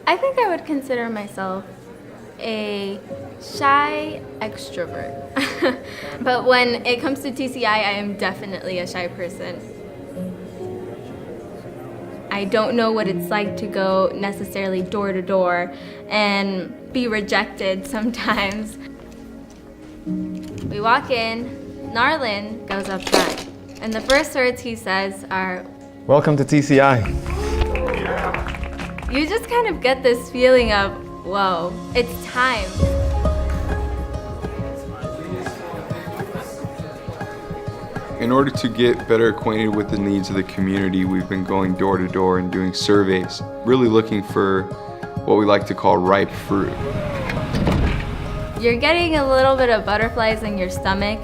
I think I would consider myself a shy extrovert. But when it comes to TCI, I am definitely a shy person. I don't know what it's like to go necessarily door to door and be rejected sometimes. We walk in, Narlin goes up front, and the first words he says are, "Welcome to TCI." You just kind of get this feeling of, whoa, it's time. In order to get better acquainted with the needs of the community, we've been going door to door and doing surveys, really looking for what we like to call ripe fruit. You're getting a little bit of butterflies in your stomach,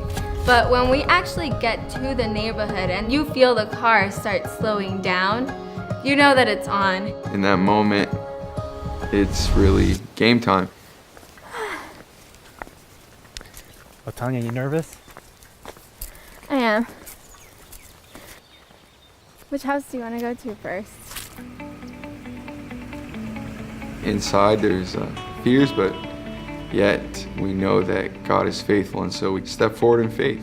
but when we actually get to the neighborhood and you feel the car start slowing down, you know that it's on. In that moment, it's really game time. Oh, Tanya, you nervous? I am. Which house do you want to go to first? Inside, there's fears, but yet we know that God is faithful, and so we step forward in faith.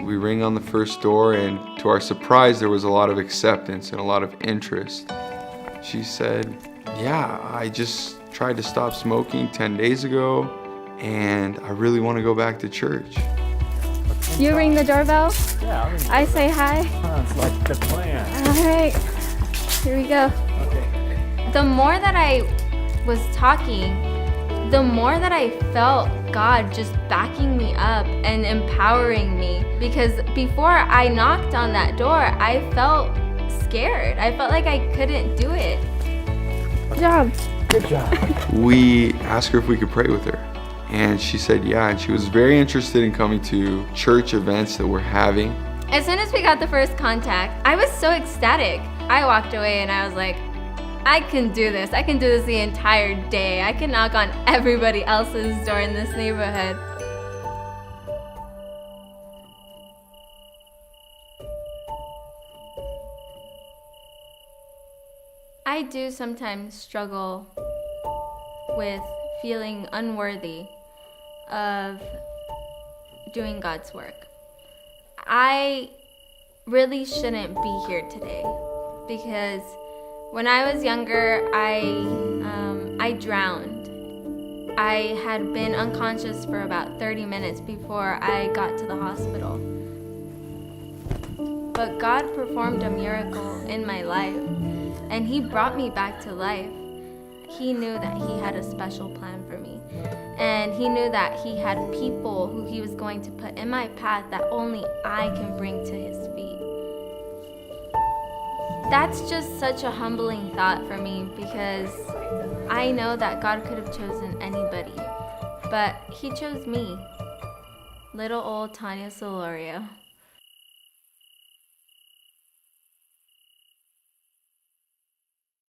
We ring on the first door, and to our surprise, there was a lot of acceptance and a lot of interest. She said, "Yeah, I just tried to stop smoking 10 days ago, and I really want to go back to church." You ring the doorbell, Yeah, I say hi. sounds like the plan. All right, here we go. Okay. The more that I was talking, the more that I felt God just backing me up and empowering me. Because before I knocked on that door, I felt scared. I felt like I couldn't do it. Good job. Good job. We asked her if we could pray with her, and she said yeah, and she was very interested in coming to church events that we're having. As soon as we got the first contact, I was so ecstatic. I walked away and I was like, I can do this. I can do this the entire day. I can knock on everybody else's door in this neighborhood. I do sometimes struggle with feeling unworthy of doing God's work. I really shouldn't be here today because when I was younger, I drowned. I had been unconscious for about 30 minutes before I got to the hospital. But God performed a miracle in my life, and He brought me back to life. He knew that He had a special plan for me, and He knew that He had people who He was going to put in my path that only I can bring to His feet. That's just such a humbling thought for me because I know that God could have chosen anybody, but He chose me, little old Tanya Solorio.